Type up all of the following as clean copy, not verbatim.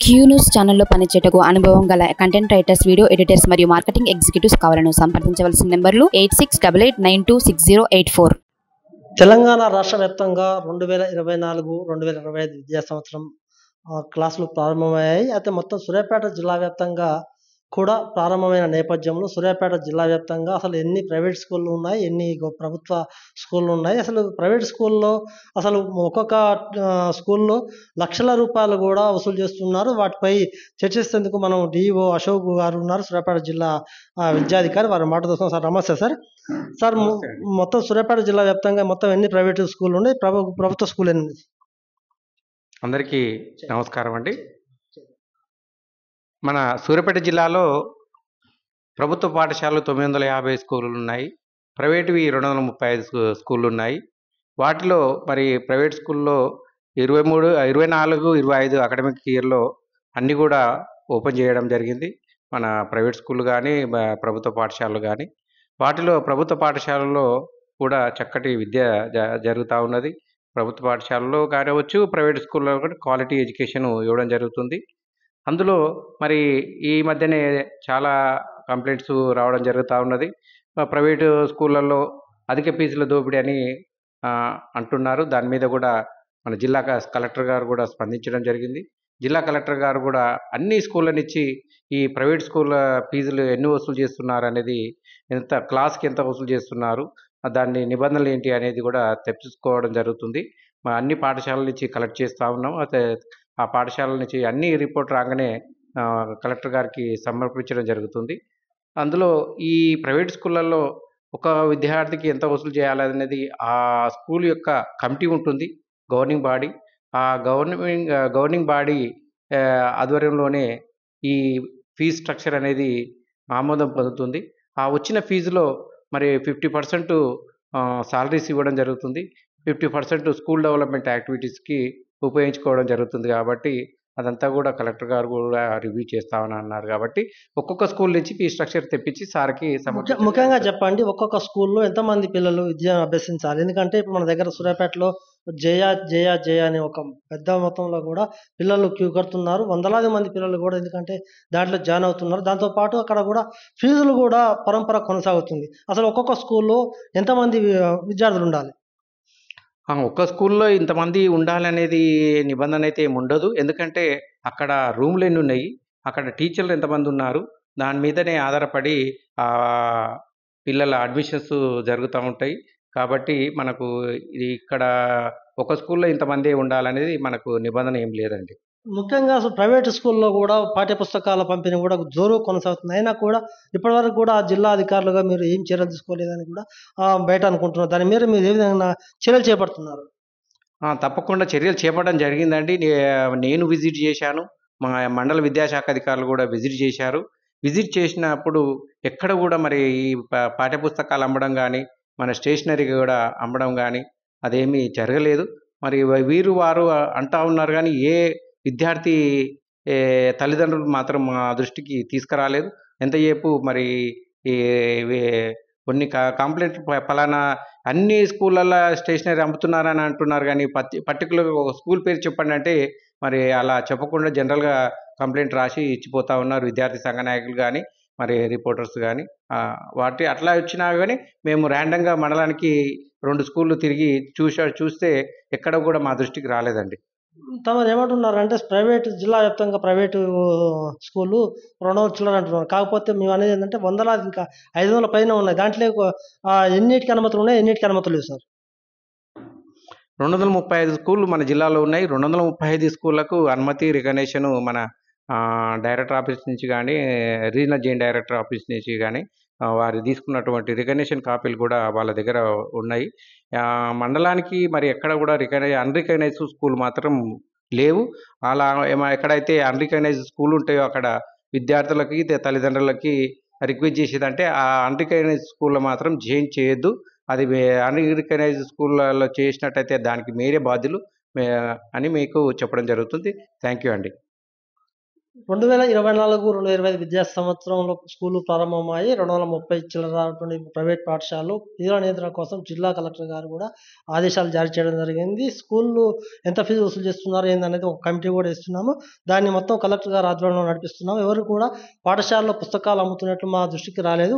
Q news ఛానల్లో పనిచేయటకు అనుభవం గల కంటెంట్ రైటర్స్, వీడియో ఎడిటర్స్ మరియు మార్కెటింగ్ ఎగ్జిక్యూటివ్స్ కావాలను సంప్రదించవలసిన నెంబర్లు 8688926084. తెలంగాణ రాష్ట్ర వ్యాప్తంగా 2024-2025 విద్యా సంవత్సరం క్లాసులు ప్రారంభమయ్యాయి. అయితే మొత్తం సూర్యాపేట జిల్లా వ్యాప్తంగా కూడా ప్రారంభమైన నేపథ్యంలో సూర్యాపేట జిల్లా వ్యాప్తంగా అసలు ఎన్ని ప్రైవేట్ స్కూళ్ళు ఉన్నాయి, ఎన్ని ప్రభుత్వ స్కూళ్ళు ఉన్నాయి, అసలు ప్రైవేట్ స్కూల్లో అసలు ఒక్కొక్క స్కూల్లో లక్షల రూపాయలు కూడా వసూలు చేస్తున్నారు. వాటిపై చర్చిస్తేందుకు మనం డిఈఓ అశోక్ గారు ఉన్నారు, సూర్యాపేట జిల్లా విద్యాధికారి. వారు మాట్లాడుతున్నాం. సార్ నమస్తే సార్. సార్ మొత్తం సూర్యాపేట జిల్లా వ్యాప్తంగా మొత్తం ఎన్ని ప్రైవేట్ స్కూళ్ళు ఉన్నాయి, ప్రభుత్వ స్కూల్ ఎన్ని? అందరికీ నమస్కారం అండి. మన సూర్యాపేట జిల్లాలో ప్రభుత్వ పాఠశాలలు 950 స్కూళ్ళు ఉన్నాయి, ప్రైవేటువి 235 స్కూళ్ళు ఉన్నాయి. వాటిలో మరి ప్రైవేట్ స్కూల్లో 23, 24, 25 అకాడమిక్ ఇయర్లో అన్నీ కూడా ఓపెన్ చేయడం జరిగింది. మన ప్రైవేట్ స్కూళ్ళు కానీ ప్రభుత్వ పాఠశాలలు కానీ. వాటిలో ప్రభుత్వ పాఠశాలలో కూడా చక్కటి విద్య జరుగుతూ ఉన్నది. ప్రభుత్వ పాఠశాలలో కానివచ్చు, ప్రైవేట్ స్కూల్లో కూడా క్వాలిటీ ఎడ్యుకేషన్ ఇవ్వడం జరుగుతుంది. అందులో మరి ఈ మధ్యనే చాలా కంప్లైంట్స్ రావడం జరుగుతూ ఉన్నది. ప్రైవేటు స్కూళ్ళల్లో అధిక ఫీజుల దోపిడీ అని అంటున్నారు. దాని మీద కూడా మన జిల్లా కలెక్టర్ గారు కూడా స్పందించడం జరిగింది. జిల్లా కలెక్టర్ గారు కూడా అన్ని స్కూళ్ళనిచ్చి ఈ ప్రైవేట్ స్కూళ్ళ ఫీజులు ఎన్ని వసూలు చేస్తున్నారు అనేది, క్లాస్కి ఎంత వసూలు చేస్తున్నారు, దాని నిబంధనలు ఏంటి అనేది కూడా తెలుసుకోవడం జరుగుతుంది. అన్ని పాఠశాలల నుంచి కలెక్ట్ చేస్తూ ఉన్నాం. అయితే ఆ పాఠశాలల నుంచి అన్ని రిపోర్ట్ రాగానే కలెక్టర్ గారికి సమర్పించడం జరుగుతుంది. అందులో ఈ ప్రైవేట్ స్కూళ్ళల్లో ఒక విద్యార్థికి ఎంత వసూలు చేయాలనేది ఆ స్కూల్ యొక్క కమిటీ ఉంటుంది, గవర్నింగ్ బాడీ. ఆ గవర్నింగ్ బాడీ ఆధ్వర్యంలోనే ఈ ఫీజ్ స్ట్రక్చర్ అనేది ఆమోదం పొందుతుంది. ఆ వచ్చిన ఫీజులో మరి 50% సాలరీస్ ఇవ్వడం జరుగుతుంది, 50% స్కూల్ డెవలప్మెంట్ యాక్టివిటీస్కి ఉపయోగించుకోవడం జరుగుతుంది. కాబట్టి అదంతా కూడా కలెక్టర్ గారు కూడా రివ్యూ చేస్తామని అన్నారు. కాబట్టి ఒక్కొక్క స్కూల్ నుంచి ఫీ స్ట్రక్చర్ తెప్పించి సార్కి ముఖ్యంగా చెప్పండి, ఒక్కొక్క స్కూల్లో ఎంతమంది పిల్లలు విద్య అభ్యసించాలి? ఎందుకంటే ఇప్పుడు మన దగ్గర సూర్యాపేటలో జయ అనే ఒక పెద్ద మొత్తంలో కూడా పిల్లలు క్యూ కడుతున్నారు. వందలాది మంది పిల్లలు కూడా ఎందుకంటే దాంట్లో జాయిన్ అవుతున్నారు. దాంతోపాటు అక్కడ కూడా ఫీజులు కూడా పరంపర కొనసాగుతుంది. అసలు ఒక్కొక్క స్కూల్లో ఎంతమంది విద్యార్థులు ఉండాలి? ఒక్క స్కూల్లో ఇంతమంది ఉండాలనేది నిబంధన అయితే ఏమి ఉండదు. ఎందుకంటే అక్కడ రూమ్లు ఎన్ని ఉన్నాయి, అక్కడ టీచర్లు ఎంతమంది ఉన్నారు, దాని మీదనే ఆధారపడి పిల్లల అడ్మిషన్స్ జరుగుతూ ఉంటాయి. కాబట్టి మనకు ఇక్కడ ఒక స్కూల్లో ఇంతమంది ఉండాలనేది మనకు నిబంధన ఏం లేదండి. ముఖ్యంగా అసలు ప్రైవేట్ స్కూల్లో కూడా పాఠ్యపుస్తకాల పంపిణీ కూడా జోరు కొనసాగుతుంది. అయినా కూడా ఇప్పటివరకు కూడా జిల్లా అధికారులుగా మీరు ఏం చర్యలు తీసుకోలేదని కూడా బయట అనుకుంటున్నారు. దాని మీద మీరు ఏ విధంగా చర్యలు చేపడుతున్నారు? తప్పకుండా చర్యలు చేపట్టడం జరిగిందండి. నేను విజిట్ చేశాను, మా మండల విద్యాశాఖ అధికారులు కూడా విజిట్ చేశారు. విజిట్ చేసినప్పుడు ఎక్కడ కూడా మరి ఈ పాఠ్యపుస్తకాలు అమ్మడం కానీ, మన స్టేషనరీ కూడా అమ్మడం కానీ అదేమీ జరగలేదు. మరి వారు అంటూ ఉన్నారు కానీ ఏ విద్యార్థి తల్లిదండ్రులు మాత్రం మా దృష్టికి తీసుకురాలేదు. ఎంతసేపు మరి ఈ కొన్ని కంప్లైంట్ ఫలానా అన్ని స్కూళ్ళల్లో స్టేషనరీ అమ్ముతున్నారని అంటున్నారు కానీ పర్టికులర్గా ఒక స్కూల్ పేరు చెప్పండి అంటే మరి అలా చెప్పకుండా జనరల్గా కంప్లైంట్ రాసి ఇచ్చిపోతూ ఉన్నారు విద్యార్థి సంఘ నాయకులు కానీ మరి రిపోర్టర్స్ కానీ. వాటి అట్లా వచ్చినా కానీ మేము ర్యాండంగా మండలానికి 2 స్కూళ్ళు తిరిగి చూస్తే ఎక్కడ కూడా మా దృష్టికి రాలేదండి. తమరు ఏమంటున్నారంటే ప్రైవేట్ జిల్లా వ్యాప్తంగా ప్రైవేటు స్కూళ్ళు 200 చిల్లర అంటున్నారు. కాకపోతే మేము అనేది ఏంటంటే వందలాది ఇంకా 500 పైన ఉన్నాయి. దాంట్లో ఎన్నిటికి అనుమతులు ఉన్నాయి, ఎన్నిటికి అనుమతులు లేవు సార్? 235 స్కూళ్ళు మన జిల్లాలో ఉన్నాయి. 235 స్కూళ్ళకు అనుమతి రికగ్నేషన్ మన డైరెక్టర్ ఆఫీస్ నుంచి కానీ, రీజనల్ జాయింట్ డైరెక్టర్ ఆఫీస్ నుంచి కానీ వారు తీసుకున్నటువంటి రికగ్నేషన్ కాపీలు కూడా వాళ్ళ దగ్గర ఉన్నాయి. మండలానికి మరి ఎక్కడ కూడా అన్రికగ్నైజ్డ్ స్కూల్ మాత్రం లేవు. అలా ఎక్కడైతే అన్రికగ్నైజ్డ్ స్కూల్ ఉంటాయో అక్కడ విద్యార్థులకి తల్లిదండ్రులకి రిక్వెస్ట్ చేసేదంటే ఆ అన్రికగ్నైజ్డ్ స్కూల్లో మాత్రం జాయిన్ చేయొద్దు. అది అన్రికగ్నైజ్డ్ స్కూళ్ళలో చేసినట్టయితే దానికి మీరే బాధ్యులు అని మీకు చెప్పడం జరుగుతుంది. థ్యాంక్ యూ అండి. 2024-2025 విద్యా సంవత్సరంలో స్కూళ్ళు ప్రారంభమయ్యాయి. 230 చిల్లర ప్రైవేట్ పాఠశాలలు ఫీజుల నియంత్రణ కోసం జిల్లా కలెక్టర్ గారు కూడా ఆదేశాలు జారీ చేయడం జరిగింది. స్కూళ్ళు ఎంత ఫీజు వసూలు చేస్తున్నారు ఏందనేది ఒక కమిటీ కూడా ఇస్తున్నాము. దాన్ని మొత్తం కలెక్టర్ గారు ఆధ్వర్యంలో నడిపిస్తున్నాము. ఎవరు కూడా పాఠశాలలో పుస్తకాలు అమ్ముతున్నట్లు మా దృష్టికి రాలేదు.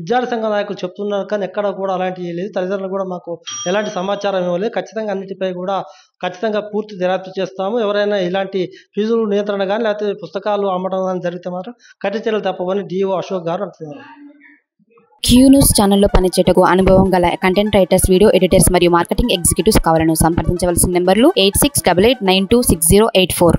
విద్యార్థి సంఘ నాయకులు చెప్తున్నారు కానీ ఎక్కడ కూడా అలాంటివి లేదు. తల్లిదండ్రులు కూడా మాకు ఎలాంటి సమాచారం ఇవ్వలేదు. ఖచ్చితంగా పూర్తి దర్యాప్తు చేస్తాము. ఎవరైనా ఇలాంటి ఫీజులు నియంత్రణ కానీ లేకపోతే పుస్తకాలు అమ్మడం కానీ జరిగితే మాత్రం కఠిన చర్యలు తప్పవని DO అశోక్ గారు అంటున్నారు. క్యూ న్యూస్ ఛానల్లో పనిచేయటకు అనుభవం గల కంటెంట్ రైటర్స్, వీడియో ఎడిటర్స్ మరియు మార్కెటింగ్ ఎగ్జిక్యూటివ్స్ కావాలను సంప్రదించవలసిన నెంబర్లు 8688926084.